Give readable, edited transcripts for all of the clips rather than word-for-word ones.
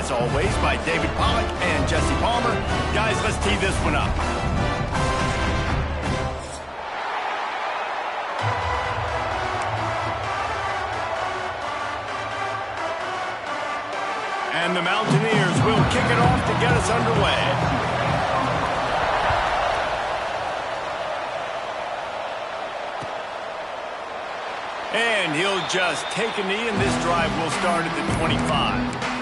as always, by David Pollock and Jesse Palmer. Guys, let's tee this one up. And the Mountaineers will kick it off to get us underway. And he'll just take a knee, and this drive will start at the 25.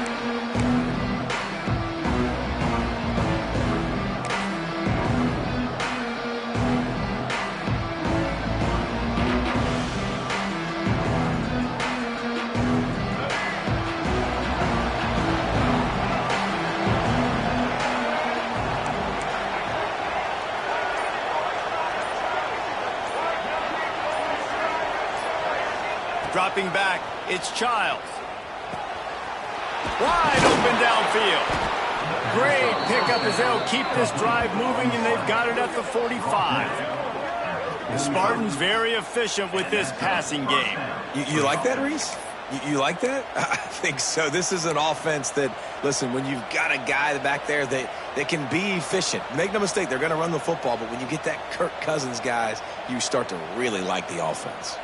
Dropping back, it's Childs. Wide open downfield. Great pickup as they'll keep this drive moving, and they've got it at the 45. The Spartans very efficient with this passing game. You like that, Reese? You like that? I think so. This is an offense that, listen, when you've got a guy back there that can be efficient, make no mistake, they're going to run the football, but when you get that Kirk Cousins guys, you start to really like the offense.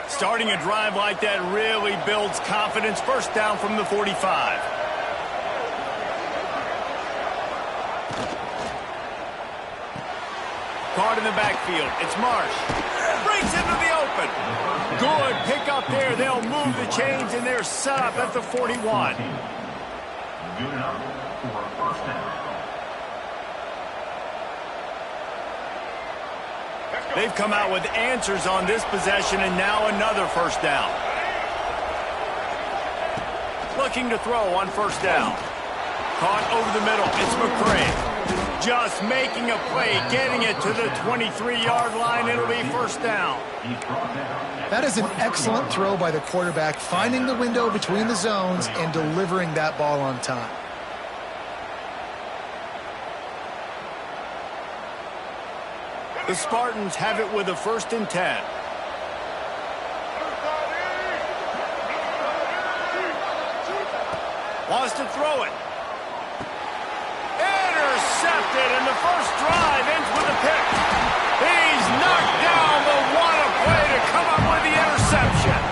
Starting a drive like that really builds confidence. First down from the 45. Caught in the backfield. It's Marsh. Breaks into the open. Good pick up there. They'll move the chains, and they're set up at the 41. Good enough for a first down. They've come out with answers on this possession, and now another first down. Looking to throw on first down. Caught over the middle. It's McCray. Just making a play, getting it to the 23-yard line. It'll be first down. That is an excellent throw by the quarterback, finding the window between the zones and delivering that ball on time. The Spartans have it with a 1st and 10. Wants to throw it. Intercepted, and the first drive ends with a pick. He's knocked down, but what a play to come up with the interception.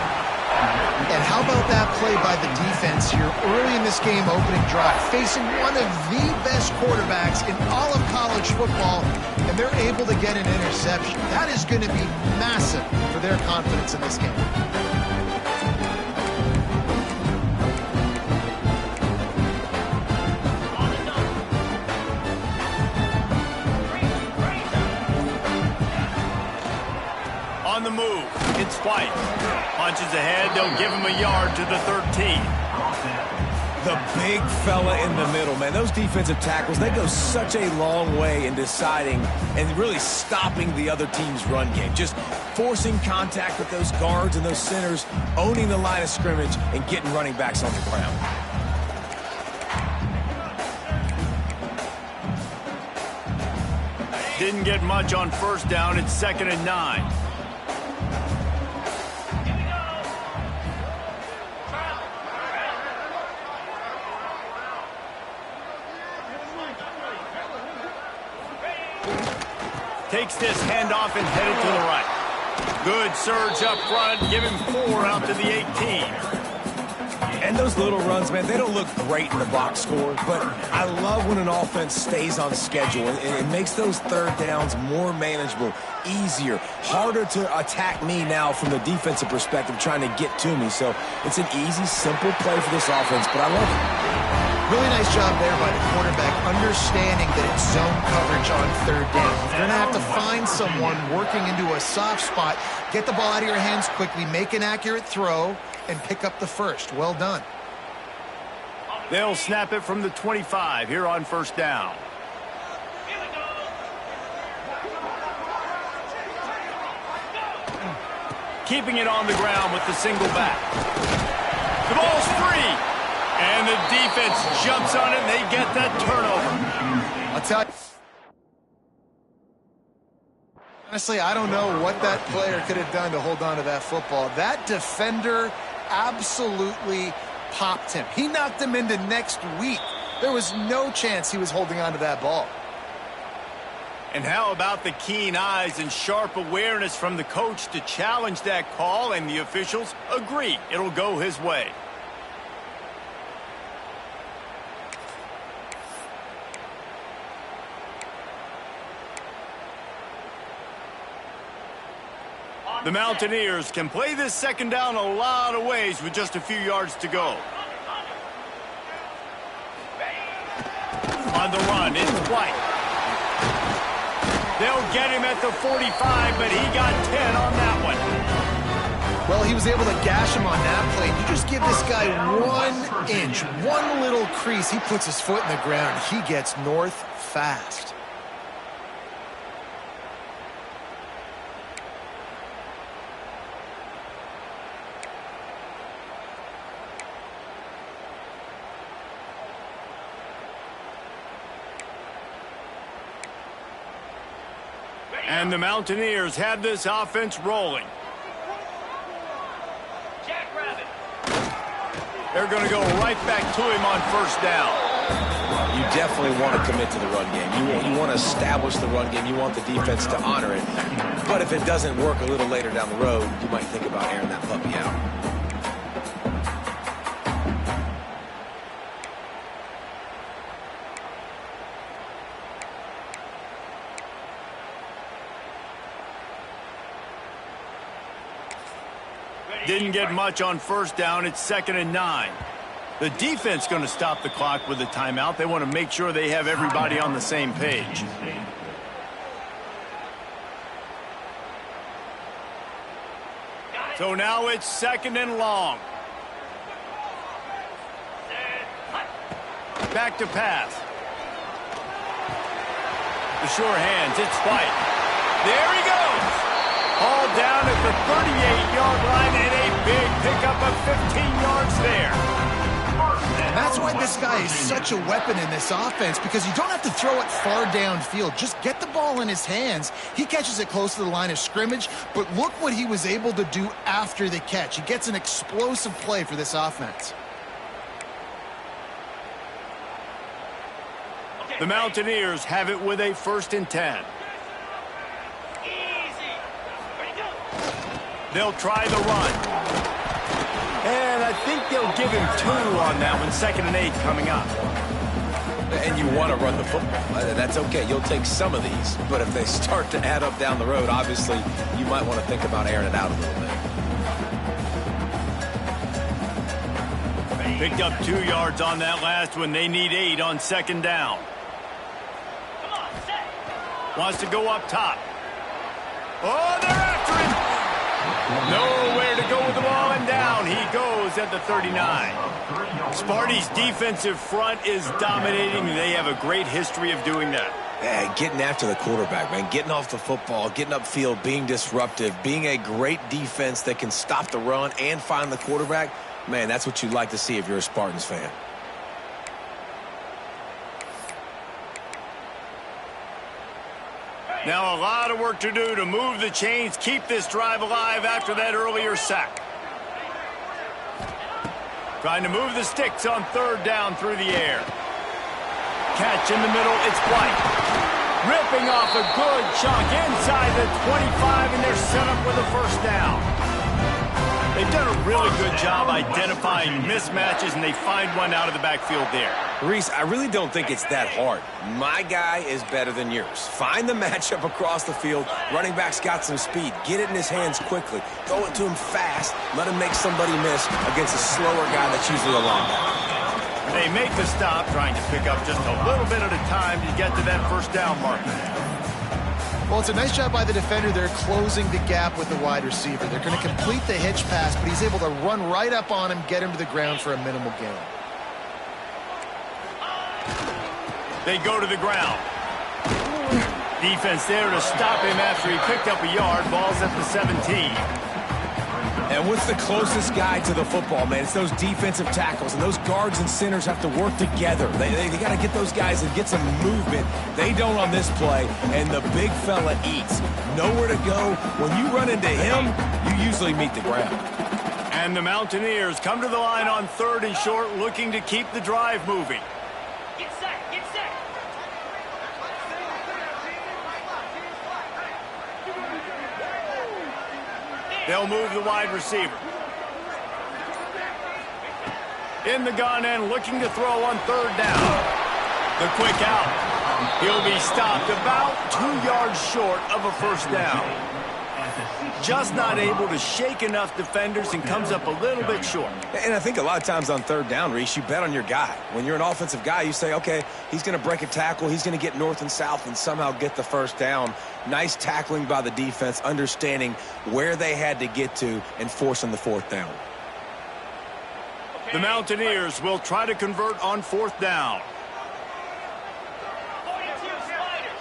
And how about that play by the defense here early in this game opening drive, facing one of the best quarterbacks in all of college football, and they're able to get an interception. That is going to be massive for their confidence in this game. On the move, it's White. Punches ahead, they'll give him a yard to the 13. The big fella in the middle, man. Those defensive tackles, they go such a long way in deciding and really stopping the other team's run game. Just forcing contact with those guards and those centers, owning the line of scrimmage, and getting running backs on the ground. Didn't get much on first down. It's 2nd and 9. Takes this handoff and headed to the right. Good surge up front. Give him 4 out to the 18. And those little runs, man, they don't look great in the box score, but I love when an offense stays on schedule, and it makes those third downs more manageable, easier, harder to attack me now from the defensive perspective trying to get to me. So it's an easy, simple play for this offense, but I love it. Really nice job there by the quarterback, understanding that it's zone coverage on third down. You're going to have to find someone working into a soft spot, get the ball out of your hands quickly, make an accurate throw, and pick up the first. Well done. They'll snap it from the 25 here on first down. Keeping it on the ground with the single back. The ball's free. And the defense jumps on it, and they get that turnover. I'll tell you. Honestly, I don't know what that player could have done to hold on to that football. That defender absolutely popped him. He knocked him into next week. There was no chance he was holding on to that ball. And how about the keen eyes and sharp awareness from the coach to challenge that call, and the officials agree it'll go his way. The Mountaineers can play this second down a lot of ways with just a few yards to go. On the run, it's White. They'll get him at the 45, but he got 10 on that one. Well, he was able to gash him on that play. You just give this guy 1 inch, one little crease, he puts his foot in the ground. He gets north fast. And the Mountaineers have this offense rolling. They're going to go right back to him on first down. You definitely want to commit to the run game. You want to establish the run game. You want the defense to honor it. But if it doesn't work a little later down the road, you might think about airing that puppy out. Didn't get much on first down. It's 2nd and 9. The defense going to stop the clock with a timeout. They want to make sure they have everybody on the same page. So now it's 2nd and long. Back to pass. The sure hands. It's White. There he goes. All down at the 38-yard line, and a big pickup of 15 yards there. And that's why this guy is such a weapon in this offense, because you don't have to throw it far downfield. Just get the ball in his hands. He catches it close to the line of scrimmage, but look what he was able to do after the catch. He gets an explosive play for this offense. The Mountaineers have it with a 1st and 10. They'll try the run. And I think they'll give him 2 on that one. 2nd and 8 coming up. And you want to run the football. That's okay. You'll take some of these. But if they start to add up down the road, obviously, you might want to think about airing it out a little bit. Picked up 2 yards on that last one. They need 8 on 2nd down. Wants to go up top. Oh, they're after him. Nowhere to go with the ball, and down he goes at the 39. Sparty's defensive front is dominating. They have a great history of doing that. Yeah, getting after the quarterback, man. Getting off the football, getting upfield, being disruptive, being a great defense that can stop the run and find the quarterback. Man, that's what you'd like to see if you're a Spartans fan. Now a lot of work to do to move the chains, keep this drive alive after that earlier sack. Trying to move the sticks on 3rd down through the air. Catch in the middle, it's White. Ripping off a good chunk inside the 25, and they're set up with a 1st down. They've done a really good job identifying mismatches, and they find one out of the backfield there. Reese, I really don't think it's that hard. My guy is better than yours. Find the matchup across the field. Running back's got some speed. Get it in his hands quickly. Throw it to him fast. Let him make somebody miss against a slower guy that's usually a linebacker. They make the stop, trying to pick up just a little bit at a time to get to that 1st down marker. Well, it's a nice job by the defender. They're closing the gap with the wide receiver. They're going to complete the hitch pass, but he's able to run right up on him, get him to the ground for a minimal gain. They go to the ground. Defense there to stop him after he picked up a yard. Ball's at the 17. And what's the closest guy to the football, man? It's those defensive tackles, and those guards and centers have to work together. They got to get those guys and get some movement. They don't on this play, and the big fella eats. Nowhere to go. When you run into him, you usually meet the ground. And the Mountaineers come to the line on 3rd and short, looking to keep the drive moving. Get set, get set. They'll move the wide receiver. In the gun and looking to throw on 3rd down. The quick out. He'll be stopped about 2 yards short of a first down. Just not able to shake enough defenders and comes up a little bit short. And I think a lot of times on 3rd down, Reese, you bet on your guy. When you're an offensive guy, you say, okay, he's going to break a tackle, he's going to get north and south and somehow get the first down. Nice tackling by the defense, understanding where they had to get to and forcing the 4th down. The Mountaineers will try to convert on 4th down. 42 Spider.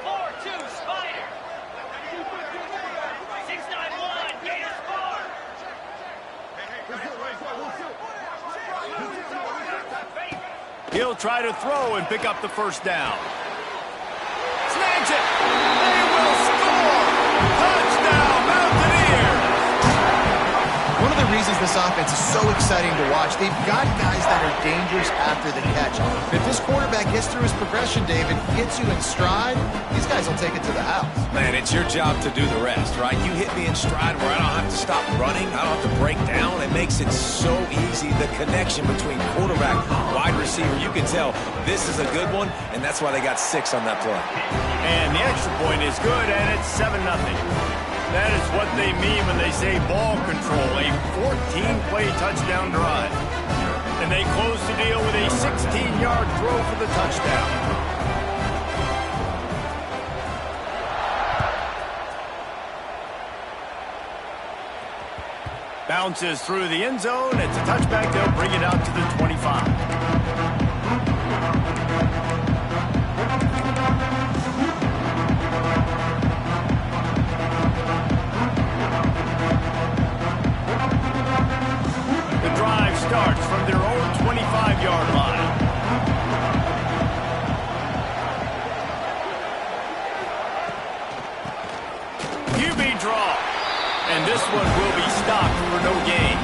4-2 Spider. 6-9-1 Gators bar. He'll try to throw and pick up the first down. Snags it. They will score. Touchdown, Mountaineers. One of the reasons this offense is so exciting to watch, they've got guys that are dangerous after the catch. If this quarterback gets through his progression, David, gets you in stride, these guys will take it to the house. Man, it's your job to do the rest, right? You hit me in stride where I don't have to stop running, I don't have to break down. It makes it so easy, the connection between quarterback, wide receiver. You can tell this is a good one, and that's why they got 6 on that play. And the extra point is good, and it's 7-0. That is what they mean when they say ball control, a 14-play touchdown drive. And they close the deal with a 16-yard throw for the touchdown. Bounces through the end zone. It's a touchback. They'll bring it out to the 25. Starts from their own 25-yard line. QB draw. And this one will be stopped for no gain.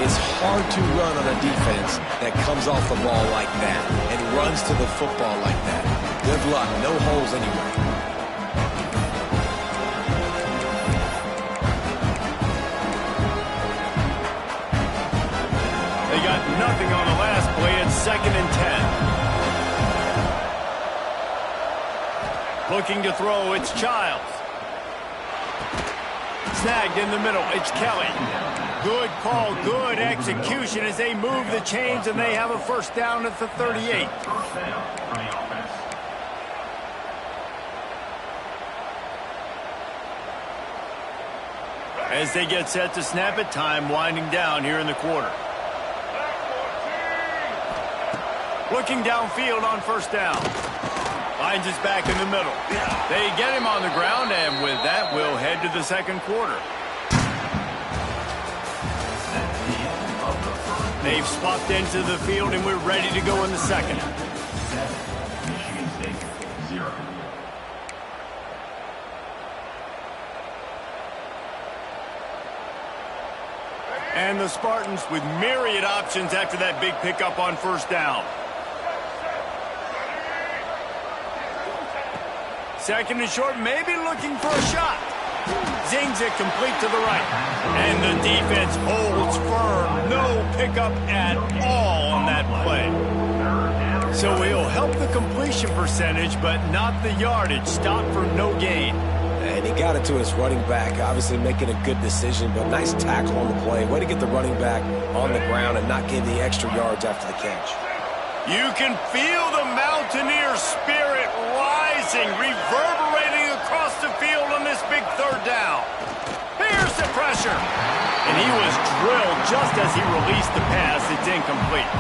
It's hard to run on a defense that comes off the ball like that and runs to the football like that. Good luck. No holes anywhere. Nothing on the last play. It's 2nd and 10. Looking to throw, it's Childs. Snagged in the middle, it's Kelly. Good call, good execution as they move the chains and they have a first down at the 38. As they get set to snap it, time winding down here in the quarter. Looking downfield on first down. Finds his back in the middle. They get him on the ground, and with that, we'll head to the 2nd quarter. They've swapped into the field, and we're ready to go in the 2nd. And the Spartans with myriad options after that big pickup on first down. 2nd and short, maybe looking for a shot. Zings it complete to the right. And the defense holds firm. No pickup at all on that play. So he'll help the completion percentage, but not the yardage. Stop for no gain. And he got it to his running back, obviously making a good decision, but nice tackle on the play. Way to get the running back on the ground and not give the extra yards after the catch. You can feel the Mountaineer spirit rising, reverberating across the field on this big 3rd down. Here's the pressure. And he was drilled just as he released the pass. It's incomplete.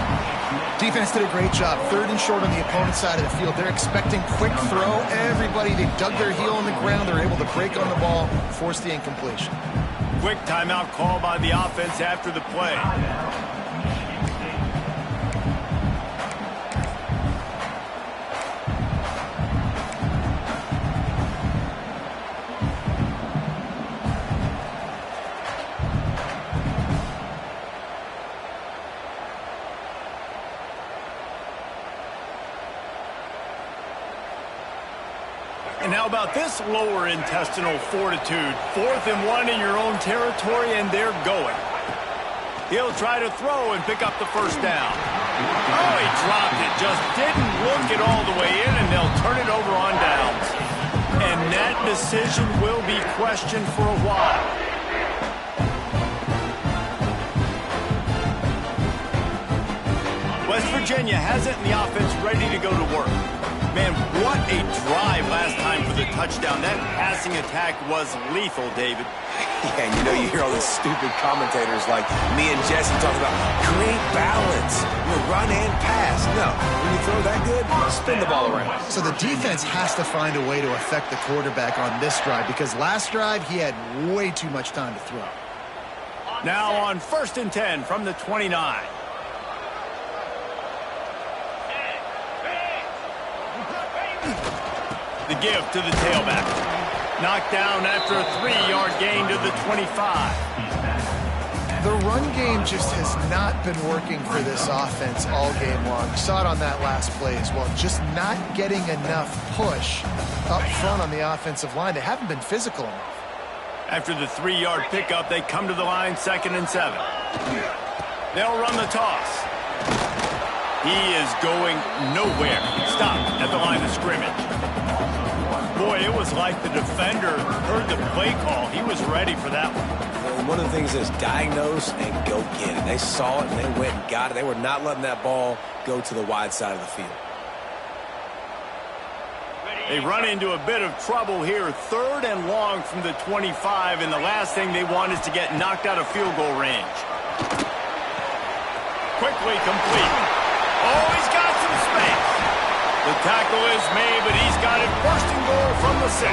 Defense did a great job. 3rd and short on the opponent's side of the field. They're expecting quick throw. Everybody, they dug their heel on the ground. They're able to break on the ball, force the incompletion. Quick timeout call by the offense after the play. And how about this lower intestinal fortitude? 4th and 1 in your own territory, and they're going. He'll try to throw and pick up the first down. Oh, he dropped it. Just didn't look it all the way in, and they'll turn it over on downs. And that decision will be questioned for a while. West Virginia has it, and the offense ready to go to work. Man, what a drive last time for the touchdown. That passing attack was lethal, David. Yeah, and you know, you hear all these stupid commentators like me and Jesse talking about create balance, run and pass. No, when you throw that good, spin the ball around. So the defense has to find a way to affect the quarterback on this drive because last drive he had way too much time to throw. Now on 1st and 10 from the 29. The give to the tailback. Knocked down after a 3-yard gain to the 25. The run game just has not been working for this offense all game long. You saw it on that last play as well. Just not getting enough push up front on the offensive line. They haven't been physical enough. After the 3-yard pickup, they come to the line 2nd and 7. They'll run the toss. He is going nowhere. Stop at the line of scrimmage. Boy, it was like the defender heard the play call. He was ready for that one. And one of the things is diagnose and go get it. They saw it and they went and got it. They were not letting that ball go to the wide side of the field. They run into a bit of trouble here. 3rd and long from the 25, and the last thing they want is to get knocked out of field goal range. Quickly complete. Oh, he's got some space. The tackle is made, but he's got it 1st and goal from the 6.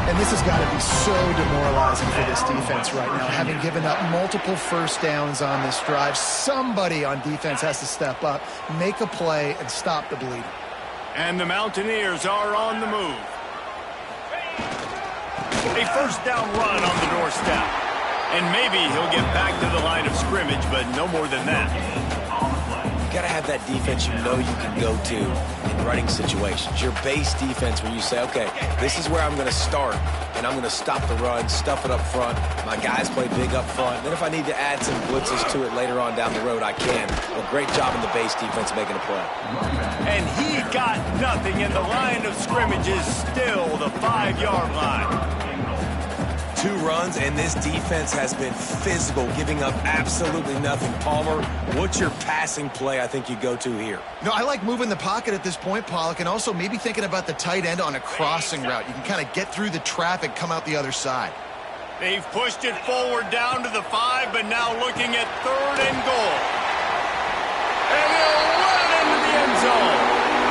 And this has got to be so demoralizing for this defense right now. Having given up multiple first downs on this drive, somebody on defense has to step up, make a play, and stop the bleeding. And the Mountaineers are on the move. A 1st down run on the doorstep. And maybe he'll get back to the line of scrimmage, but no more than that. You got to have that defense you know you can go to in running situations. Your base defense where you say, okay, this is where I'm going to start, and I'm going to stop the run, stuff it up front. My guys play big up front. Then if I need to add some blitzes to it later on down the road, I can. Well, great job in the base defense making a play. And he got nothing, and the line of scrimmage is still the 5-yard line. 2 runs, and this defense has been physical, giving up absolutely nothing. Palmer, what's your passing play I think you go to here? No, I like moving the pocket at this point, Pollock, and also maybe thinking about the tight end on a crossing route. You can kind of get through the traffic, come out the other side. They've pushed it forward down to the 5, but now looking at 3rd and goal. And he'll run it into the end zone.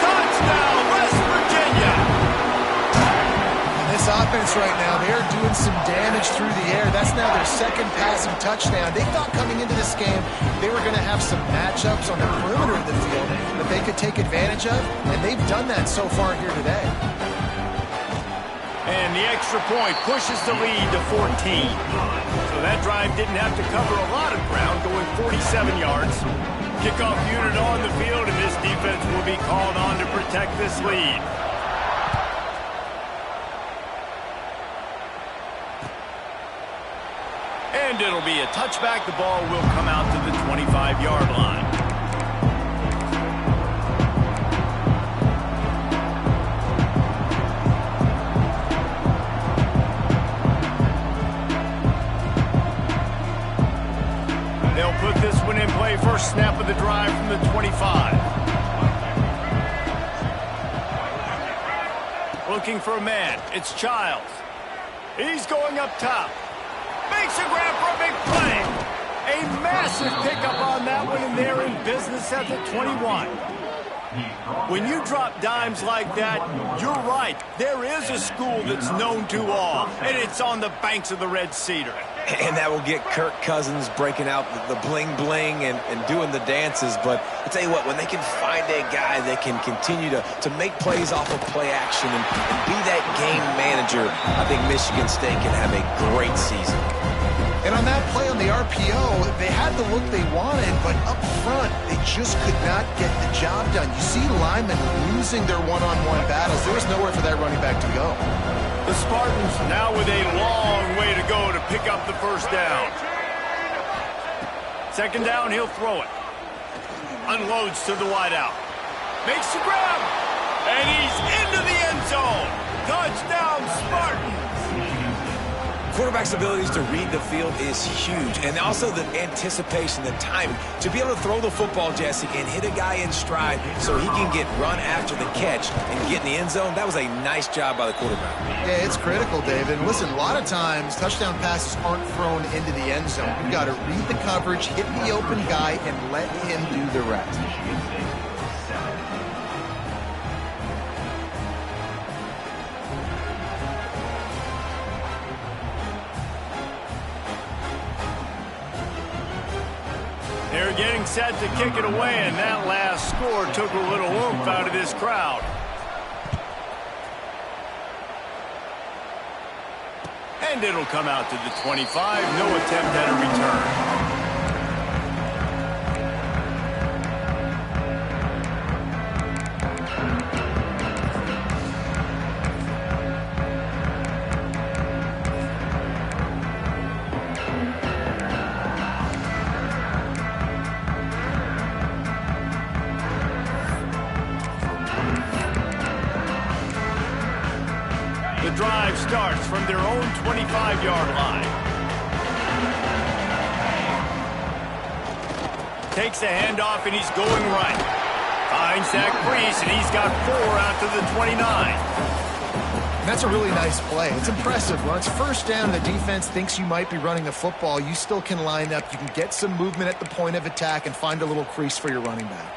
Touchdown, West Virginia. This offense right now, they're doing some damage through the air. That's now their 2nd passing touchdown. They thought coming into this game they were going to have some matchups on the perimeter of the field that they could take advantage of, and they've done that so far here today. And the extra point pushes the lead to 14. So that drive didn't have to cover a lot of ground, going 47 yards. Kickoff unit on the field, and this defense will be called on to protect this lead. And it'll be a touchback. The ball will come out to the 25-yard line. They'll put this one in play. First snap of the drive from the 25. Looking for a man. It's Childs. He's going up top. Makes a grab for a big play. A massive pickup on that one, and they're in business at the 21. When you drop dimes like that, you're right. There is a school that's known to all, and it's on the banks of the Red Cedar. And that will get Kirk Cousins breaking out the bling-bling and doing the dances. But I tell you what, when they can find a guy that can continue to make plays off of play action and be that game manager, I think Michigan State can have a great season. And on that play on the RPO, they had the look they wanted, but up front, they just could not get the job done. You see linemen losing their one-on-one battles. There was nowhere for that running back to go. The Spartans now with a long way to go to pick up the first down. Second down, he'll throw it. Unloads to the wideout. Makes the grab. And he's into the end zone. Touchdown, Spartans. Quarterback's abilities to read the field is huge, and also the anticipation, the timing. To be able to throw the football, Jesse, and hit a guy in stride so he can get run after the catch and get in the end zone, that was a nice job by the quarterback. Yeah, it's critical, David. And listen, a lot of times, touchdown passes aren't thrown into the end zone. You've got to read the coverage, hit the open guy, and let him do the rest. They're getting set to kick it away, and that last score took a little oomph out of this crowd. And it'll come out to the 25. No attempt at a return. The drive starts from their own 25-yard line. Takes a handoff, and he's going right. Finds that crease, and he's got 4 out to the 29. And that's a really nice play. It's impressive. When it's first down, the defense thinks you might be running the football. You still can line up. You can get some movement at the point of attack and find a little crease for your running back.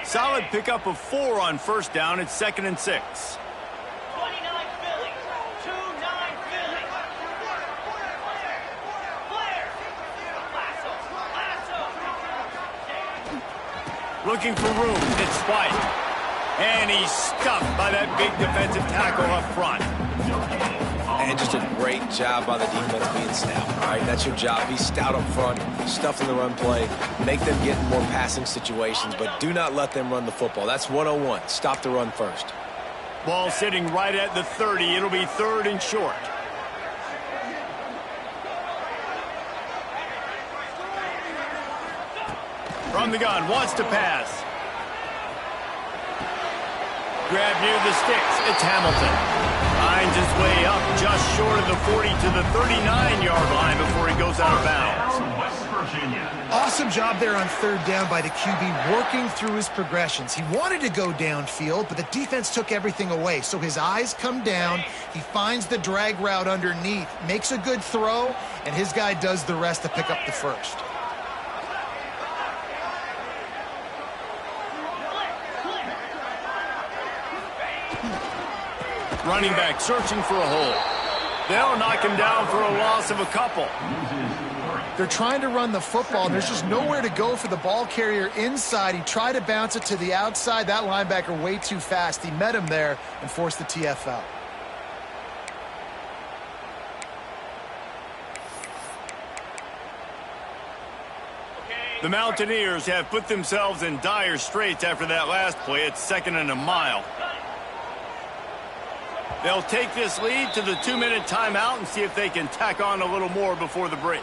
Solid pickup of 4 on first down. It's 2nd and 6. 29 Philly. 2-9 Philly. Blair. Lasso. Looking for room. It's White. And he's stuffed by that big defensive tackle up front. And just a great job by the defense being stout. All right, that's your job. Be stout up front, stuff in the run play, make them get in more passing situations, but do not let them run the football. That's 101. Stop the run first. Ball sitting right at the 30. It'll be 3rd and short. From the gun, wants to pass. Grab near the sticks. It's Hamilton. Finds his way up just short of the 40 to the 39-yard line before he goes out of bounds. Awesome job there on 3rd down by the QB, working through his progressions. He wanted to go downfield, but the defense took everything away. So his eyes come down. He finds the drag route underneath, makes a good throw, and his guy does the rest to pick up the first. Running back searching for a hole. They'll knock him down for a loss of a couple. They're trying to run the football, and there's just nowhere to go for the ball carrier inside. He tried to bounce it to the outside. That linebacker way too fast. He met him there and forced the TFL. The Mountaineers have put themselves in dire straits after that last play. It's 2nd and a mile. They'll take this lead to the 2-minute timeout and see if they can tack on a little more before the break.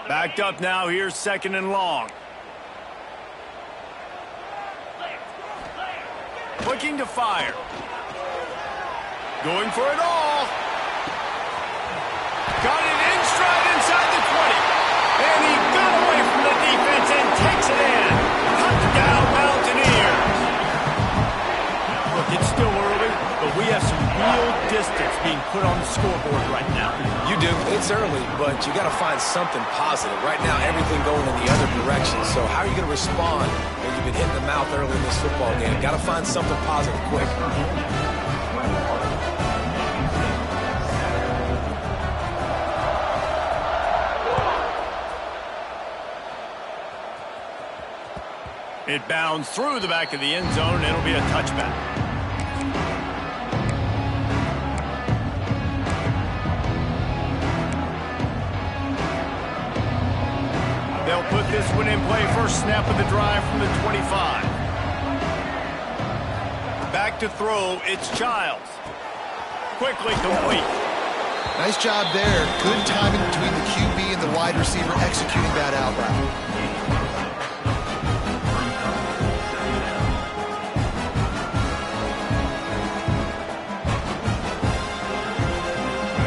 Backed up now. Here's 2nd and long. Looking to fire. Going for it all. Got it in stride inside the 20. And he got away from the defense and takes it in. Touchdown, Mountaineers. Look, it's still early, but we have some real distance being put on the scoreboard right now. You do. It's early, but you got to find something positive. Right now, everything going in the other direction. So how are you going to respond when you've been hit in the mouth early in this football game? Got to find something positive quick. It bounds through the back of the end zone, and it'll be a touchback. They'll put this one in play. First snap of the drive from the 25. Back to throw, it's Childs. Quickly complete. Nice job there. Good timing between the QB and the wide receiver executing that out route.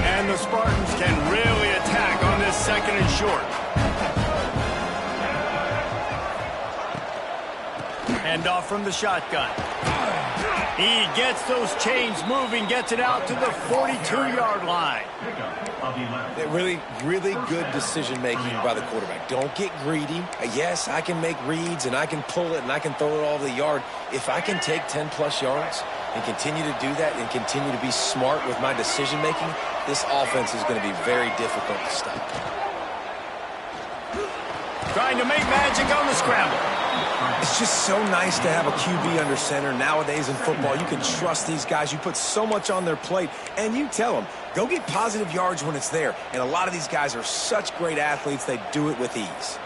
And the Spartans can really attack on this second and short. Hand off from the shotgun. He gets those chains moving, gets it out to the 42-yard line. Really good decision-making by the quarterback. Don't get greedy. Yes, I can make reads, and I can pull it, and I can throw it all over the yard. If I can take 10-plus yards and continue to do that and continue to be smart with my decision-making, this offense is going to be very difficult to stop. Trying to make magic on the scramble. It's just so nice to have a QB under center. Nowadays in football, you can trust these guys. You put so much on their plate, and you tell them, go get positive yards when it's there. And a lot of these guys are such great athletes, they do it with ease.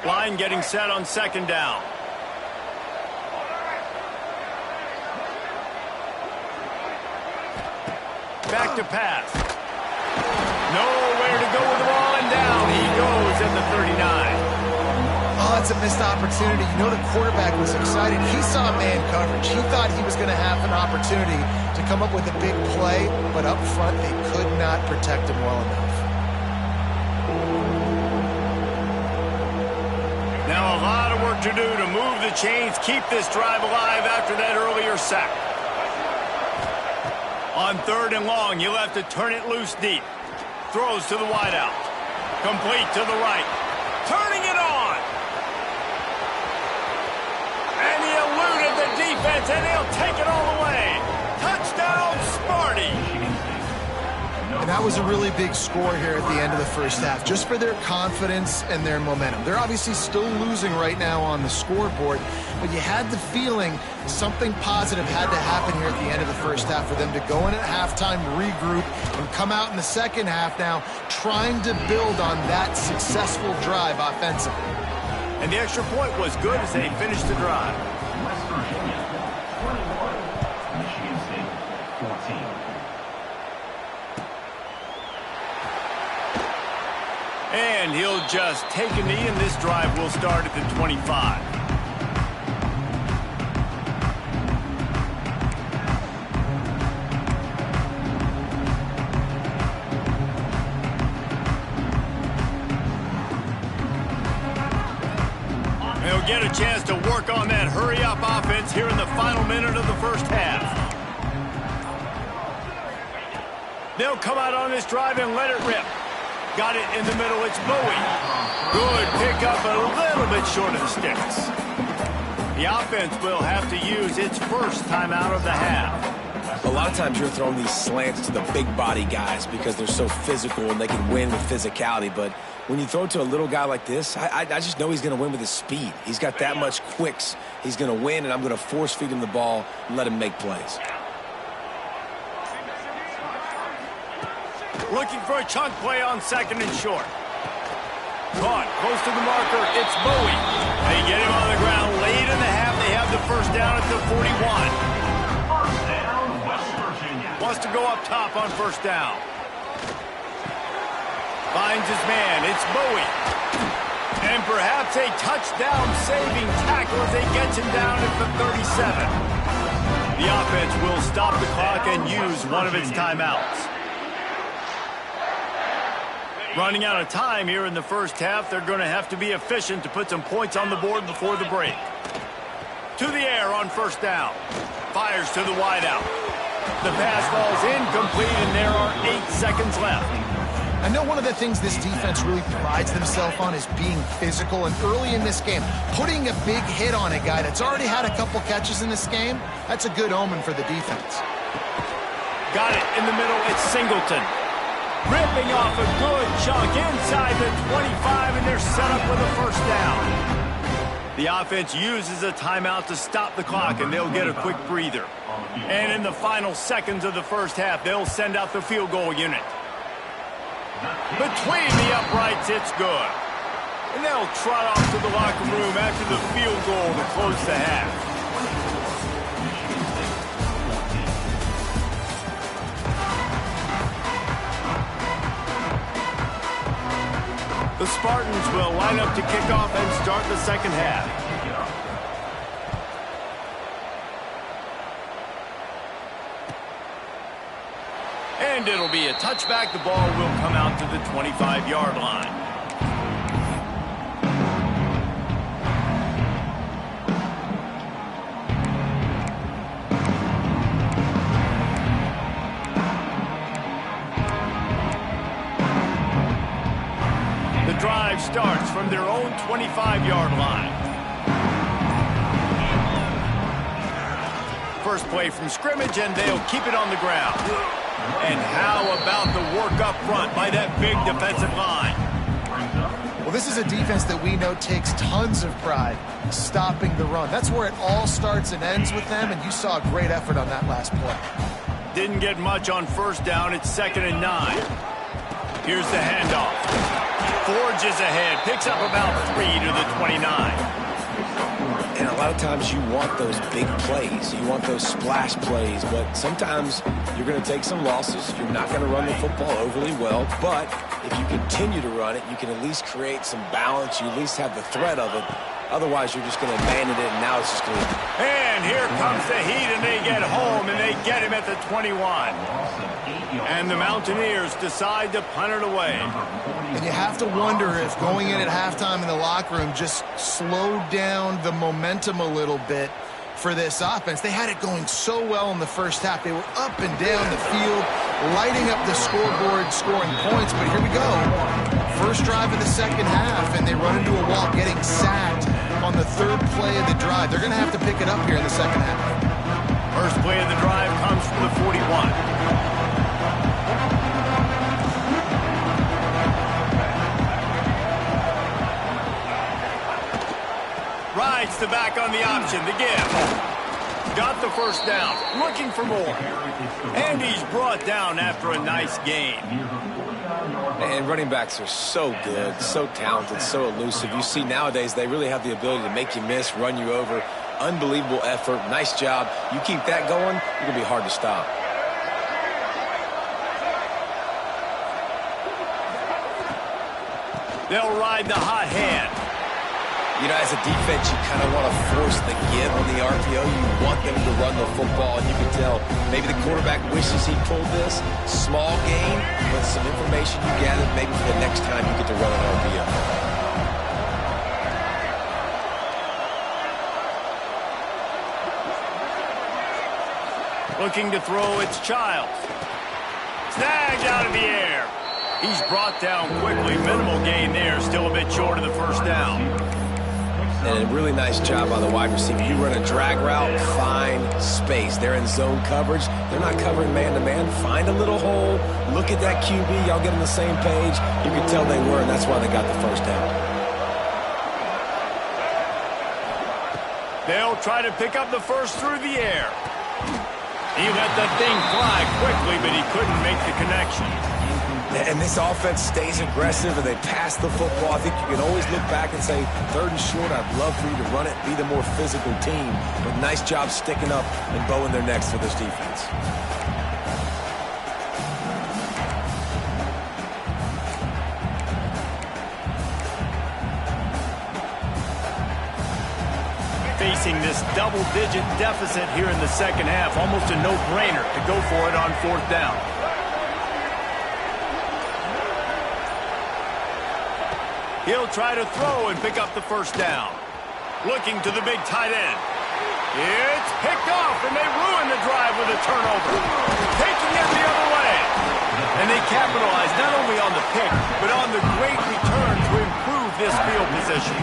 Line getting set on second down. Back to pass. Nowhere to go with the ball, and down he goes at the 39. Oh, it's a missed opportunity. You know the quarterback was excited. He saw man coverage. He thought he was going to have an opportunity to come up with a big play, but up front they could not protect him well enough. Now a lot of work to do to move the chains, keep this drive alive after that earlier sack. On third and long, you'll have to turn it loose deep. Throws to the wideout. Complete to the right. Turning it on. And he eluded the defense, and he'll take it all the way. Touchdown, Smarty. And that was a really big score here at the end of the first half, just for their confidence and their momentum. They're obviously still losing right now on the scoreboard, but you had the feeling something positive had to happen here at the end of the first half for them to go in at halftime, regroup, and come out in the second half now trying to build on that successful drive offensively. And the extra point was good as they finished the drive. West Virginia, 21. Michigan State, 14. And he'll just take a knee, and this drive will start at the 25. They'll get a chance to work on that hurry-up offense here in the final minute of the first half. They'll come out on this drive and let it rip. Got it in the middle, it's Bowie. Good pickup, a little bit short of the sticks. The offense will have to use its first timeout of the half. A lot of times you're throwing these slants to the big body guys because they're so physical and they can win with physicality. But when you throw it to a little guy like this, I just know he's going to win with his speed. He's got that much quicks. He's going to win, and I'm going to force feed him the ball and let him make plays. Looking for a chunk play on second and short. Caught close to the marker. It's Bowie. They get him on the ground late in the half. They have the first down at the 41. First down, West Virginia. Wants to go up top on first down. Finds his man. It's Bowie. And perhaps a touchdown-saving tackle as they get him down at the 37. The offense will stop the clock and use one of its timeouts. Running out of time here in the first half, they're going to have to be efficient to put some points on the board before the break. To the air on first down. Fires to the wideout. The pass falls incomplete, and there are 8 seconds left. I know one of the things this defense really prides themselves on is being physical, and early in this game, putting a big hit on a guy that's already had a couple catches in this game, that's a good omen for the defense. Got it in the middle, it's Singleton. Ripping off a good chunk inside the 25, and they're set up with a first down. The offense uses a timeout to stop the clock, and they'll get a quick breather. And in the final seconds of the first half, they'll send out the field goal unit. Between the uprights, it's good. And they'll trot off to the locker room after the field goal to close the half. The Spartans will line up to kick off and start the second half. And it'll be a touchback. The ball will come out to the 25-yard line. The drive starts from their own 25-yard line. First play from scrimmage, and they'll keep it on the ground. And how about the work up front by that big defensive line? Well, this is a defense that we know takes tons of pride stopping the run. That's where it all starts and ends with them, and you saw a great effort on that last play. Didn't get much on first down. It's 2nd and 9. Here's the handoff. Forges ahead, picks up about 3 to the 29. And a lot of times you want those big plays. You want those splash plays, but sometimes you're going to take some losses. You're not going to run the football overly well, but if you continue to run it, you can at least create some balance. You at least have the threat of it. Otherwise, you're just going to abandon it, and now it's just going to... And here comes the heat, and they get home, and they get him at the 21. And the Mountaineers decide to punt it away. And you have to wonder if going in at halftime in the locker room just slowed down the momentum a little bit for this offense. They had it going so well in the first half. They were up and down the field, lighting up the scoreboard, scoring points. But here we go. First drive of the second half, and they run into a wall, getting sacked on the third play of the drive. They're going to have to pick it up here in the second half. First play of the drive comes from the 41. Rides the back on the option, the give. Got the first down, looking for more. And he's brought down after a nice gain. And running backs are so good, so talented, so elusive. You see nowadays they really have the ability to make you miss, run you over. Unbelievable effort. Nice job. You keep that going, you're going to be hard to stop. They'll ride the hot hand. You know, as a defense, you kind of want to force the give on the RPO. You want them to run the football, and you can tell maybe the quarterback wishes he pulled this. Small gain, but some information you gathered maybe for the next time you get to run an RPO. Looking to throw, it's Childs. Snagged out of the air. He's brought down quickly. Minimal gain there, still a bit short of the first down. And a really nice job by the wide receiver. You run a drag route, find space. They're in zone coverage. They're not covering man-to-man. Find a little hole. Look at that QB. Y'all get on the same page. You can tell they were, and that's why they got the first down. They'll try to pick up the first through the air. He let the thing fly quickly, but he couldn't make the connection. And this offense stays aggressive, and they pass the football. I think you can always look back and say, 3rd and short, I'd love for you to run it, be the more physical team. But nice job sticking up and bowing their necks for this defense. Facing this double-digit deficit here in the second half, almost a no-brainer to go for it on 4th down. He'll try to throw and pick up the first down. Looking to the big tight end. It's picked off, and they ruin the drive with a turnover. Taking it the other way. And they capitalize not only on the pick, but on the great return to improve this field position.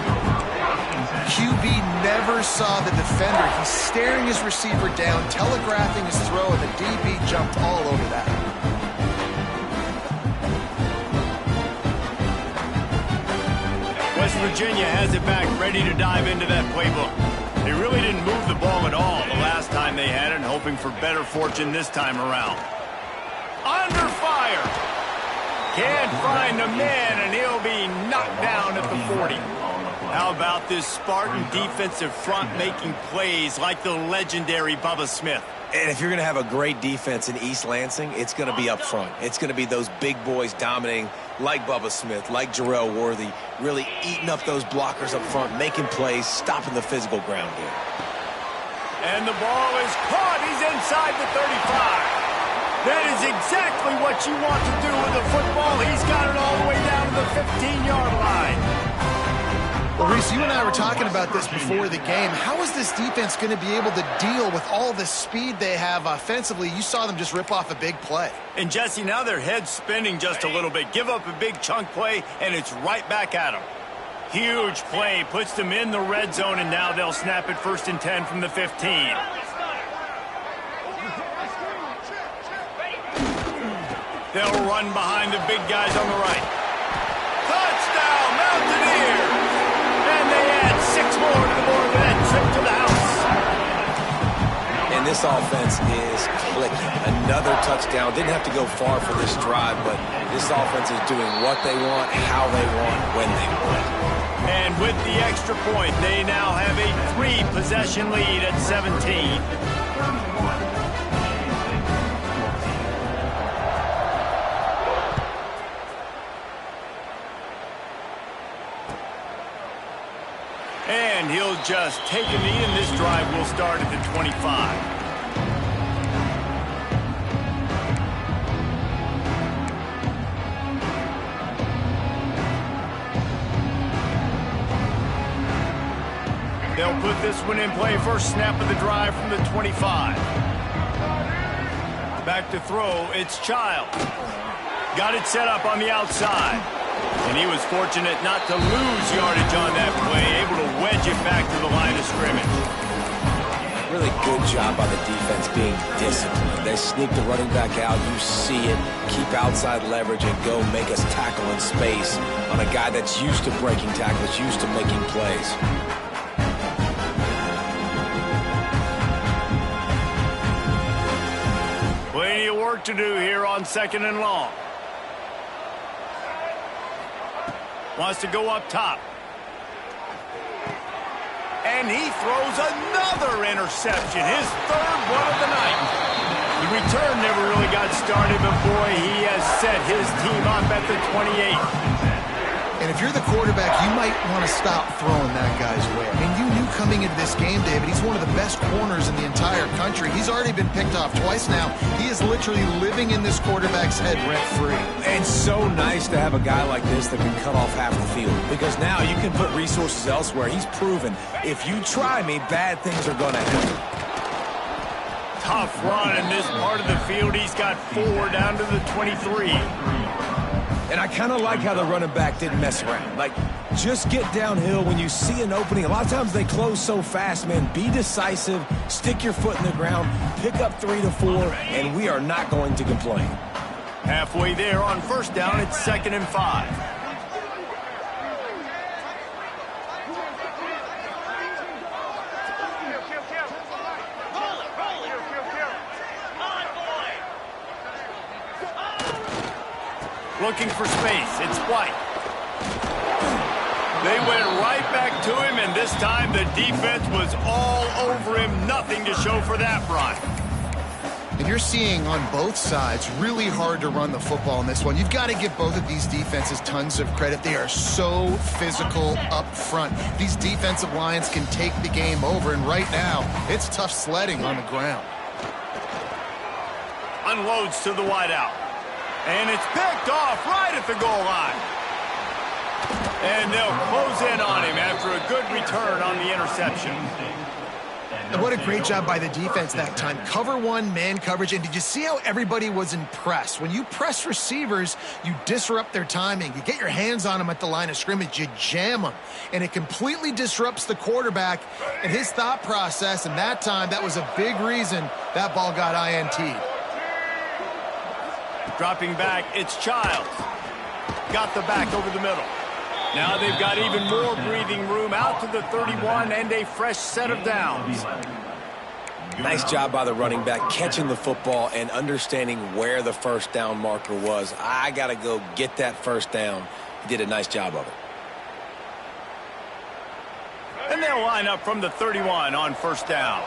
QB never saw the defender. He's staring his receiver down, telegraphing his throw, and the DB jumped all over that. Virginia has it back, ready to dive into that playbook. They really didn't move the ball at all the last time they had it, hoping for better fortune this time around. Under fire. Can't find a man, and he'll be knocked down at the 40. How about this Spartan defensive front making plays like the legendary Bubba Smith? And if you're going to have a great defense in East Lansing, it's going to be up front. It's going to be those big boys dominating like Bubba Smith, like Jarrell Worthy, really eating up those blockers up front, making plays, stopping the physical ground game. And the ball is caught. He's inside the 35. That is exactly what you want to do with the football. He's got it all the way down to the 15-yard line. Well, Reese, you and I were talking about this before the game. How is this defense going to be able to deal with all the speed they have offensively? You saw them just rip off a big play. And, Jesse, now their head's spinning just a little bit. Give up a big chunk play, and it's right back at them. Huge play, puts them in the red zone, and now they'll snap it 1st and 10 from the 15. They'll run behind the big guys on the right. Touchdown, Mountaineers! And they add 6 more to the board with that trip to the house. And this offense is clicking. Another touchdown. Didn't have to go far for this drive, but this offense is doing what they want, how they want, when they want. And with the extra point, they now have a 3-possession lead at 17. And he'll just take a knee, and this drive will start at the 25. They'll put this one in play. First snap of the drive from the 25. Back to throw, it's Child. Got it set up on the outside. And he was fortunate not to lose yardage on that play, able to wedge it back to the line of scrimmage. Really good job by the defense being disciplined. They sneak the running back out, you see it, keep outside leverage, and go make us tackle in space on a guy that's used to breaking tackles, used to making plays. Plenty of work to do here on 2nd and long. Wants to go up top. And he throws another interception, his 3rd one of the night. The return never really got started, but boy, he has set his team up at the 28. And if you're the quarterback, you might want to stop throwing that guy's way. I mean, you knew coming into this game, David, he's one of the best corners in the entire country. He's already been picked off twice now. He is literally living in this quarterback's head rent-free. And so nice to have a guy like this that can cut off half the field, because now you can put resources elsewhere. He's proven, if you try me, bad things are going to happen. Tough run in this part of the field. He's got 4 down to the 23. And I kind of like how the running back didn't mess around. Like, just get downhill when you see an opening. A lot of times they close so fast, man. Be decisive, stick your foot in the ground, pick up 3 to 4, and we are not going to complain. Halfway there on 1st down, it's 2nd and 5. Looking for space, it's White. They went right back to him, and this time the defense was all over him. Nothing to show for that run. And you're seeing on both sides really hard to run the football in this one. You've got to give both of these defenses tons of credit. They are so physical up front. These defensive lines can take the game over, and right now, it's tough sledding on the ground. Unloads to the wideout. And it's picked off right at the goal line. And they'll close in on him after a good return on the interception. And what a great job by the defense that time. Cover 1, man coverage. And did you see how everybody was impressed? When you press receivers, you disrupt their timing. You get your hands on them at the line of scrimmage. You jam them. And it completely disrupts the quarterback and his thought process. And that time, that was a big reason that ball got INT'd. Dropping back, it's Childs. Got the back over the middle. Now they've got even more breathing room out to the 31 and a fresh set of downs. Nice job by the running back catching the football and understanding where the first down marker was. I got to go get that first down. He did a nice job of it. And they'll line up from the 31 on first down.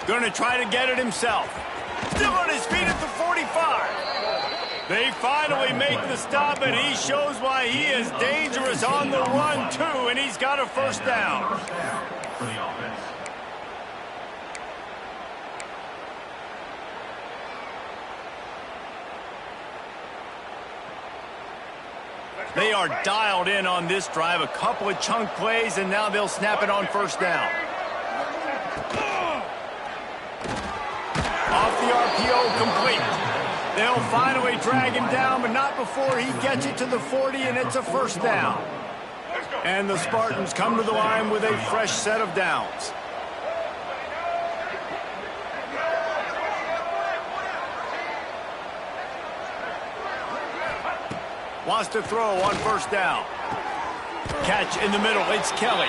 Going to try to get it himself. Still on his feet at the 45. They finally make the stop, and he shows why he is dangerous on the run, too, and he's got a first down. For the offense. They are dialed in on this drive. A couple of chunk plays, and now they'll snap it on first down. Off the RPO, complete. They'll finally drag him down, but not before he gets it to the 40, and it's a first down. And the Spartans come to the line with a fresh set of downs. Wants to throw on first down. Catch in the middle. It's Kelly.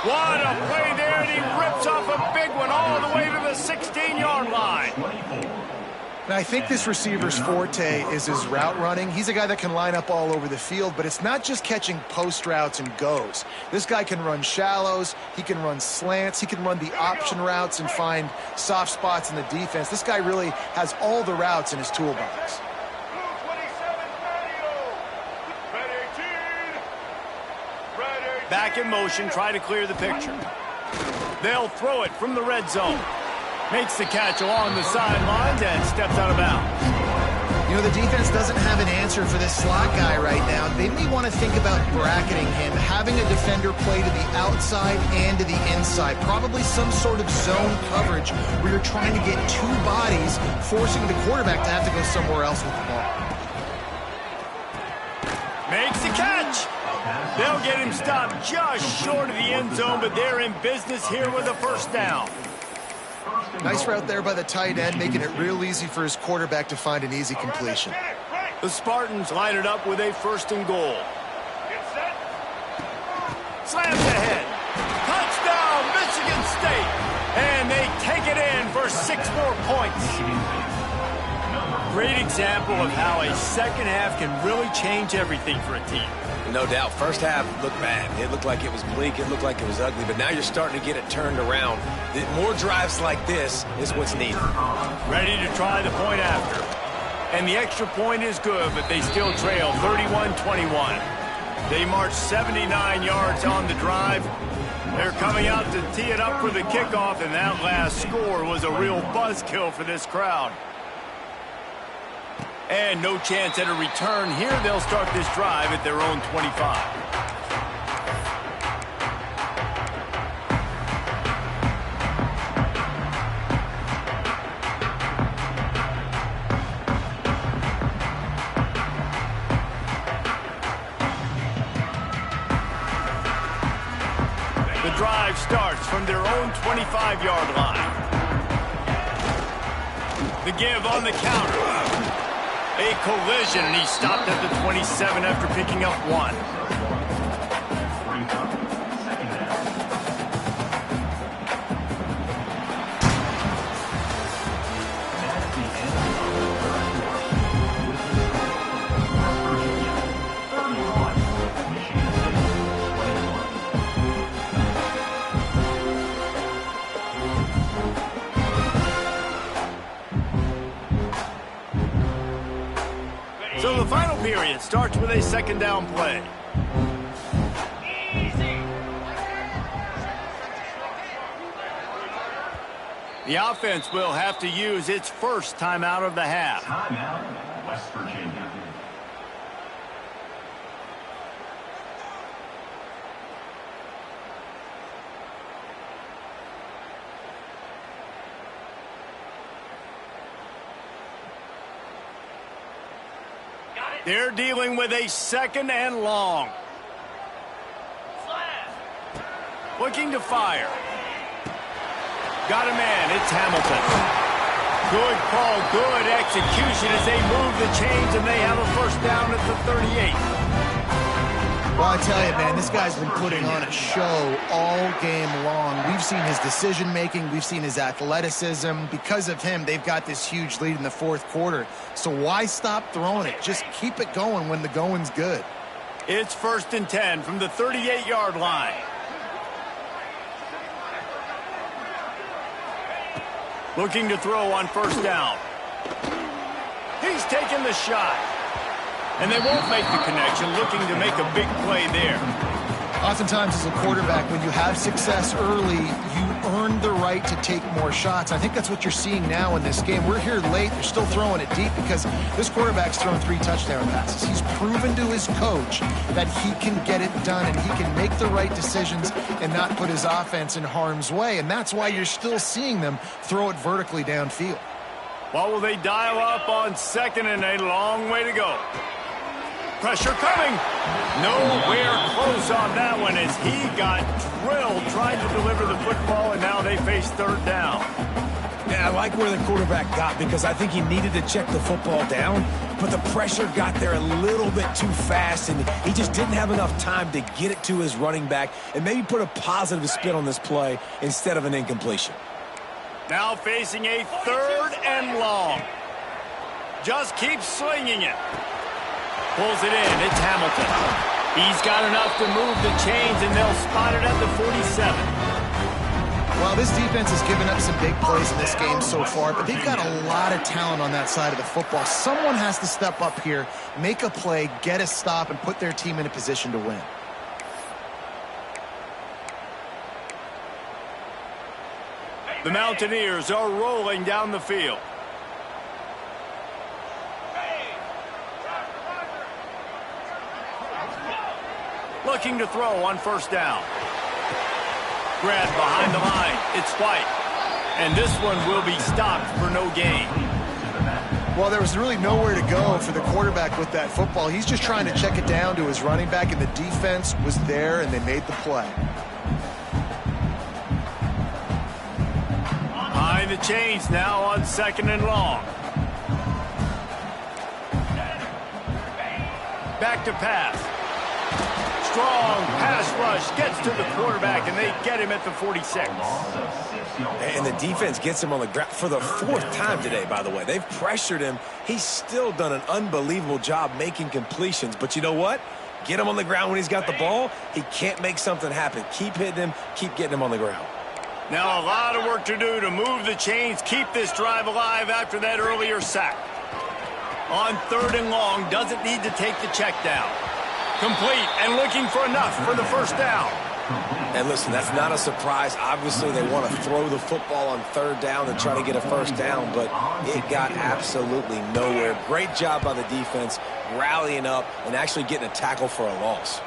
What a play there, and he rips off a big one all the way to the 16-yard line. And I think this receiver's forte is his route running. He's a guy that can line up all over the field, but it's not just catching post routes and goes. This guy can run shallows, he can run slants, he can run the option routes and find soft spots in the defense. This guy really has all the routes in his toolbox. Back in motion, try to clear the picture. They'll throw it from the red zone. Makes the catch along the sidelines and steps out of bounds. You know, the defense doesn't have an answer for this slot guy right now. They may want to think about bracketing him, having a defender play to the outside and to the inside. Probably some sort of zone coverage where you're trying to get two bodies, forcing the quarterback to have to go somewhere else with the ball. Makes the catch. They'll get him stopped just short of the end zone, but they're in business here with a first down. Nice route there by the tight end, making it real easy for his quarterback to find an easy completion. The Spartans line it up with a first and goal. Slams ahead. Touchdown, Michigan State. And they take it in for 6 more points. Great example of how a second half can really change everything for a team. No doubt. First half looked bad. It looked like it was bleak. It looked like it was ugly. But now you're starting to get it turned around. More drives like this is what's needed. Ready to try the point after. And the extra point is good, but they still trail 31-21. They march 79 yards on the drive. They're coming out to tee it up for the kickoff, and that last score was a real buzzkill for this crowd. And no chance at a return here. They'll start this drive at their own 25. The drive starts from their own 25-yard line. The give on the counter. A collision, and he stopped at the 27 after picking up 1. So the final period starts with a second down play. The offense will have to use its first timeout of the half. Timeout, West Virginia. They're dealing with a second and long. Looking to fire. Got a man. It's Hamilton. Good call, good execution as they move the chains, and they have a first down at the 38. Well, I tell you, man, this guy's been putting on a show all game long. We've seen his decision-making. We've seen his athleticism. Because of him, they've got this huge lead in the fourth quarter. So why stop throwing it? Just keep it going when the going's good. It's 1st and 10 from the 38-yard line. Looking to throw on first down. He's taking the shot. And they won't make the connection, looking to make a big play there. Oftentimes as a quarterback, when you have success early, you earn the right to take more shots. I think that's what you're seeing now in this game. We're here late. They're still throwing it deep because this quarterback's thrown 3 touchdown passes. He's proven to his coach that he can get it done and he can make the right decisions and not put his offense in harm's way. And that's why you're still seeing them throw it vertically downfield. Well, will they dial up on 2nd and a long way to go? Pressure coming. Nowhere close on that one as he got drilled trying to deliver the football, and now they face 3rd down. Yeah, I like where the quarterback got because I think he needed to check the football down, but the pressure got there a little bit too fast, and he just didn't have enough time to get it to his running back and maybe put a positive spin on this play instead of an incompletion. Now facing a 3rd and long. Just keeps swinging it. Pulls it in. It's Hamilton. He's got enough to move the chains, and they'll spot it at the 47. Well, this defense has given up some big plays in this game so far, but they've got a lot of talent on that side of the football. Someone has to step up here, make a play, get a stop, and put their team in a position to win. The Mountaineers are rolling down the field. Looking to throw on first down. Grab behind the line. It's White. And this one will be stopped for no gain. Well, there was really nowhere to go for the quarterback with that football. He's just trying to check it down to his running back, and the defense was there, and they made the play. Behind the chains now on 2nd and long. Back to pass. Strong pass rush gets to the quarterback, and they get him at the 46. And the defense gets him on the ground for the 4th time today, by the way. They've pressured him. He's still done an unbelievable job making completions. But you know what? Get him on the ground when he's got the ball. He can't make something happen. Keep hitting him. Keep getting him on the ground. Now a lot of work to do to move the chains, keep this drive alive after that earlier sack. On 3rd and long, doesn't need to take the check down. Complete and looking for enough for the first down. And listen, that's not a surprise. Obviously, they want to throw the football on 3rd down and try to get a first down, but it got absolutely nowhere. Great job by the defense, rallying up and actually getting a tackle for a loss.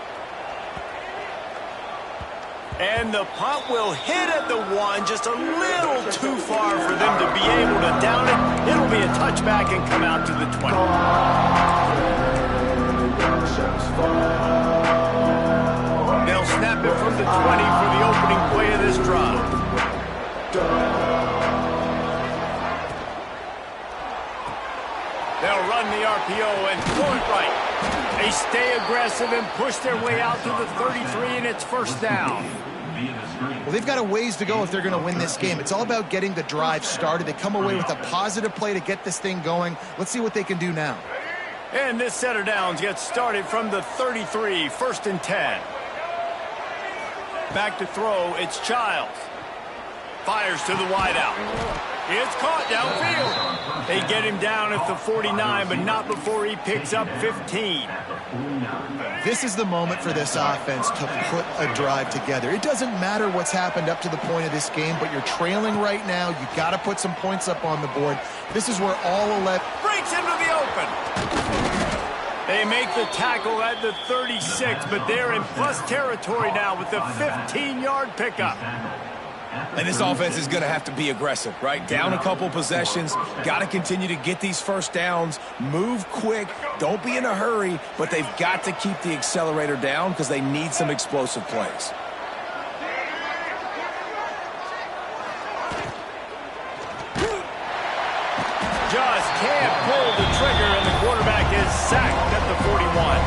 And the punt will hit at the 1, just a little too far for them to be able to down it. It'll be a touchback and come out to the 20. They'll snap it from the 20 for the opening play of this drive. They'll run the RPO and pull it right. They stay aggressive and push their way out to the 33, and it's first down. Well, they've got a ways to go if they're going to win this game. It's all about getting the drive started. They come away with a positive play to get this thing going. Let's see what they can do now. And this set of downs gets started from the 33, 1st and 10. Back to throw, it's Childs. Fires to the wideout. It's caught downfield. They get him down at the 49, but not before he picks up 15. This is the moment for this offense to put a drive together. It doesn't matter what's happened up to the point of this game, but you're trailing right now. You got to put some points up on the board. This is where all 11 breaks into the open. They make the tackle at the 36, but they're in plus territory now with the 15-yard pickup. And this offense is going to have to be aggressive, right? Down a couple possessions, got to continue to get these first downs, move quick, don't be in a hurry, but they've got to keep the accelerator down because they need some explosive plays. Just can't pull the trigger, and the quarterback is sacked at the 41.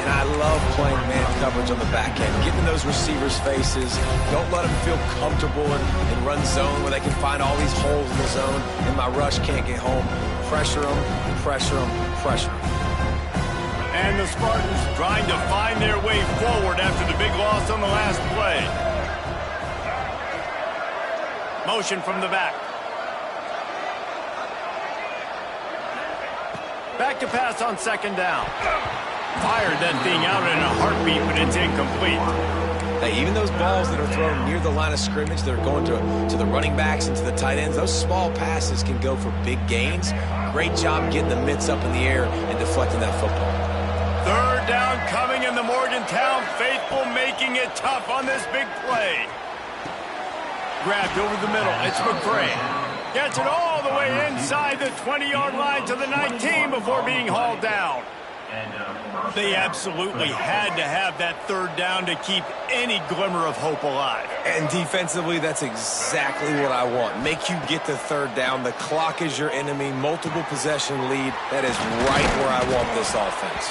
And I love playing man coverage on the back end, getting in those receivers' faces. Don't let them feel comfortable in run zone where they can find all these holes in the zone, and my rush can't get home. Pressure them, pressure them, pressure them. And the Spartans trying to find their way forward after the big loss on the last play. Motion from the back. Back to pass on second down. Fired that thing out in a heartbeat, but it's incomplete. Hey, even those balls that are thrown near the line of scrimmage that are going to the running backs and to the tight ends, those small passes can go for big gains. Great job getting the mitts up in the air and deflecting that football. Third down coming, in the Morgantown faithful making it tough on this big play. Grabbed over the middle. It's McCray. Gets it all the way inside the 20-yard line to the 19 before being hauled down. They absolutely had to have that third down to keep any glimmer of hope alive. And defensively, that's exactly what I want. Make you get the third down. The clock is your enemy. Multiple possession lead. That is right where I want this offense.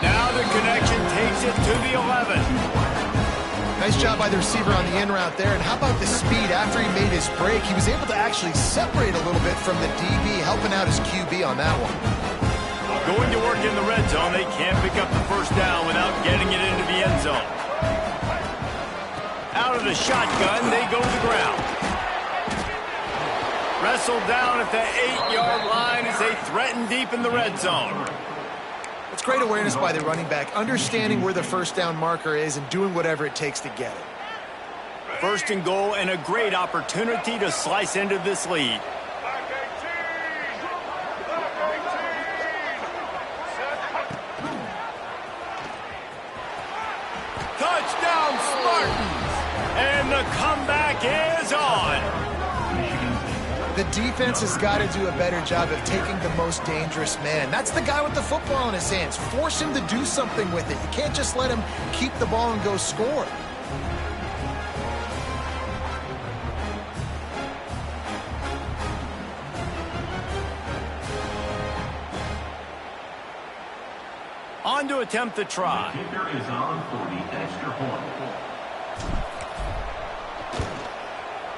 Now the connection takes it to the 11. Nice job by the receiver on the in route there. And how about the speed after he made his break? He was able to actually separate a little bit from the DB, helping out his QB on that one. Going to work in the red zone, they can't pick up the first down without getting it into the end zone. Out of the shotgun, they go to the ground. Wrestled down at the 8-yard line as they threaten deep in the red zone. It's great awareness by the running back, understanding where the first down marker is and doing whatever it takes to get it. First and goal, and a great opportunity to slice into this lead. Touchdown, Spartans! And the comeback is on. The defense has got to do a better job of taking the most dangerous man. That's the guy with the football in his hands. Force him to do something with it. You can't just let him keep the ball and go score. On to attempt the try. Kicker is on for the extra point.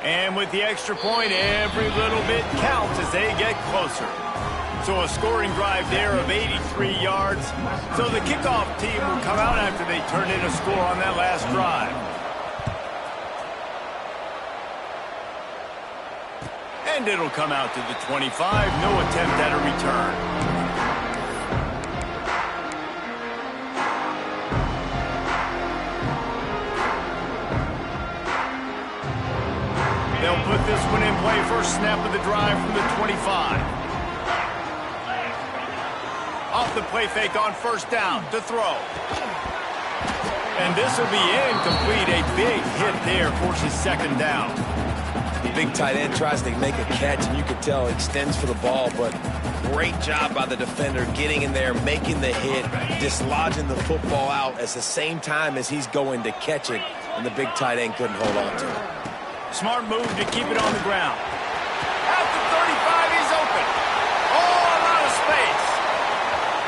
And with the extra point, every little bit counts as they get closer. So a scoring drive there of 83 yards. So the kickoff team will come out after they turn in a score on that last drive. And it'll come out to the 25. No attempt at a return. They'll put this one in play. First snap of the drive from the 25. Off the play fake on first down to throw. And this will be incomplete. A big hit there forces second down. The big tight end tries to make a catch, and you can tell extends for the ball, but great job by the defender getting in there, making the hit, dislodging the football out at the same time as he's going to catch it, and the big tight end couldn't hold on to it. Smart move to keep it on the ground. At the 35, he's open. All out of space.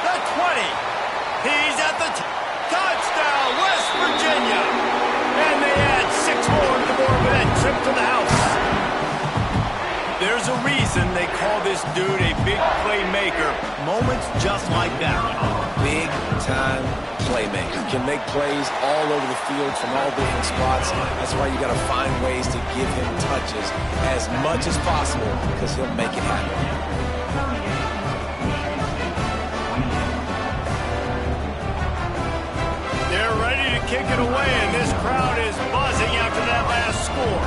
The 20. He's at the touchdown, West Virginia. And they add 6 more to the board with that trip to the house. There's a reason they call this dude a big playmaker. Moments just like that one. Big-time playmaker. Can make plays all over the field from all different spots. That's why you got to find ways to give him touches as much as possible because he'll make it happen. They're ready to kick it away, and this crowd is buzzing after that last score.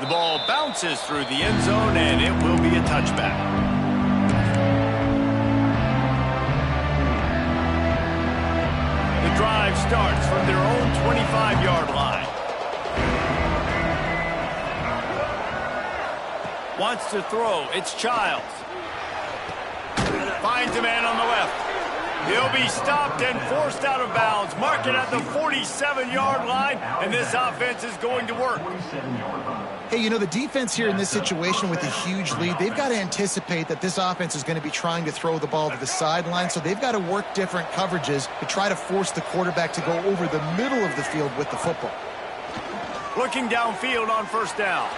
The ball bounces through the end zone, and it will be a touchback. The drive starts from their own 25-yard line. Wants to throw. It's Childs. finds a man on the left. He'll be stopped and forced out of bounds. Mark it at the 47-yard line, and this offense is going to work. Hey, you know, the defense here in this situation with a huge lead, they've got to anticipate that this offense is going to be trying to throw the ball to the sideline, so they've got to work different coverages to try to force the quarterback to go over the middle of the field with the football. Looking downfield on first down.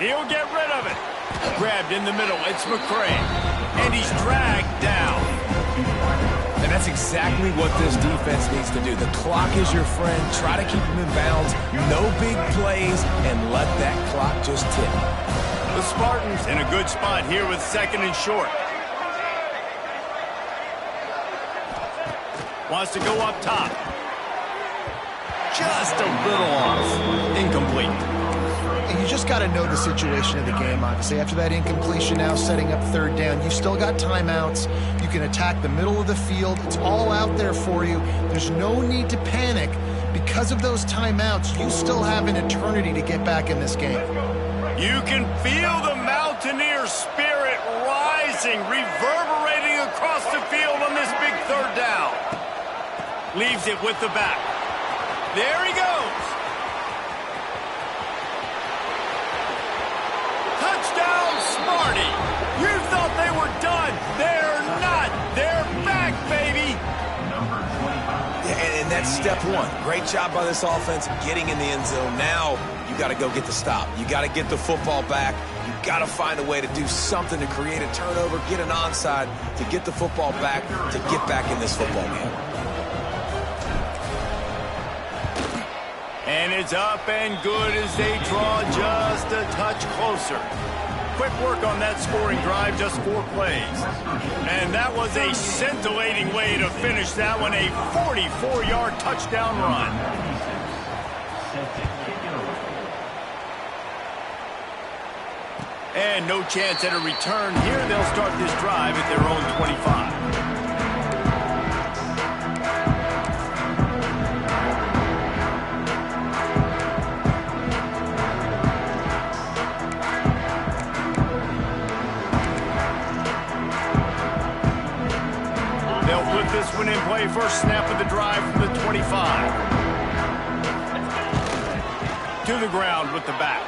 He'll get rid of it. Grabbed in the middle. It's McCray. And he's dragged down. And that's exactly what this defense needs to do. The clock is your friend. Try to keep him in bounds. No big plays, and let that clock just tick. The Spartans in a good spot here with second and short. Wants to go up top. Just a little off. Incomplete. And you just got to know the situation of the game, obviously. After that incompletion, now setting up third down, you've still got timeouts. You can attack the middle of the field. It's all out there for you. There's no need to panic. Because of those timeouts, you still have an eternity to get back in this game. You can feel the Mountaineer spirit rising, reverberating across the field on this big third down. Leaves it with the back. There he goes. Touchdown, Smarty. You thought they were done. They're not. They're back, baby. Yeah, and that's step one. Great job by this offense getting in the end zone. Now you got to go get the stop. You got to get the football back. You got to find a way to do something to create a turnover, get an onside, to get the football back, to get back in this football game. And it's up and good as they draw just a touch closer. Quick work on that scoring drive, just 4 plays. And that was a scintillating way to finish that one, a 44-yard touchdown run. And no chance at a return here. They'll start this drive at their own 25. This one in play, first snap of the drive from the 25. To the ground with the back.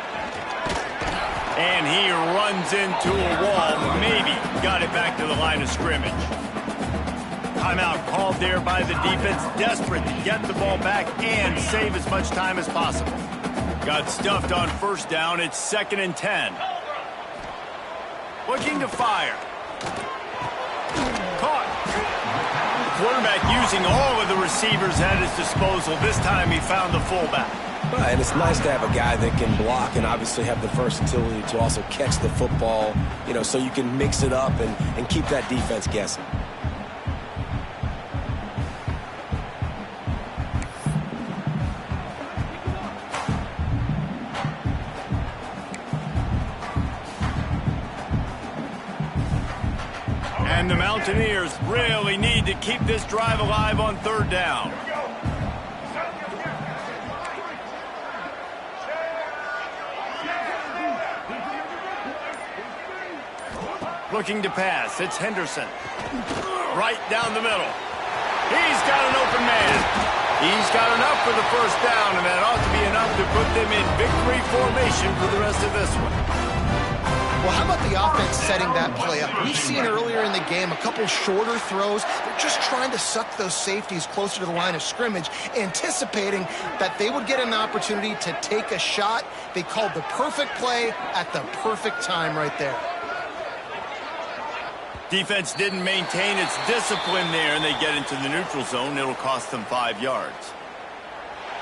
And he runs into a wall. Maybe got it back to the line of scrimmage. Timeout called there by the defense, desperate to get the ball back and save as much time as possible. Got stuffed on first down. It's 2nd and 10. Looking to fire. Caught. Quarterback using all of the receivers at his disposal. This time he found the fullback. And it's nice to have a guy that can block and obviously have the versatility to also catch the football, you know, so you can mix it up and keep that defense guessing. And the Mountaineers really need to keep this drive alive on third down. Looking to pass. It's Henderson. Right down the middle. He's got an open man. He's got enough for the first down, and that ought to be enough to put them in victory formation for the rest of this one. Well, how about the offense setting that play up? We've seen earlier in the game a couple shorter throws. They're just trying to suck those safeties closer to the line of scrimmage, anticipating that they would get an opportunity to take a shot. They called the perfect play at the perfect time right there. Defense didn't maintain its discipline there, and they get into the neutral zone. It'll cost them 5 yards.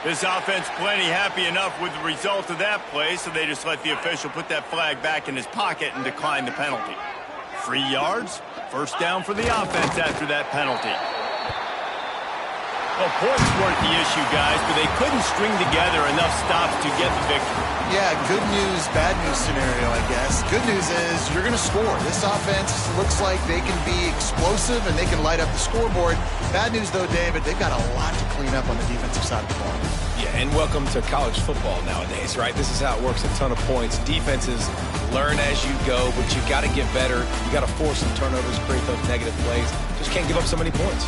This offense plenty happy enough with the result of that play, so they just let the official put that flag back in his pocket and decline the penalty. 3 yards, first down for the offense after that penalty. Well, points weren't the issue, guys, but they couldn't string together enough stops to get the victory. Yeah, good news, bad news scenario, I guess. Good news is you're going to score. This offense looks like they can be explosive and they can light up the scoreboard. Bad news, though, David, they've got a lot to clean up on the defensive side of the ball. Yeah, and welcome to college football nowadays, right? This is how it works, a ton of points. Defenses learn as you go, but you got to get better. You got to force some turnovers, create those negative plays. Just can't give up so many points.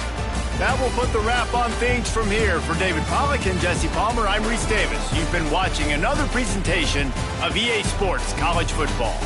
That will put the wrap on things from here. For David Pollack and Jesse Palmer, I'm Reese Davis. You've been watching another presentation of EA Sports College Football.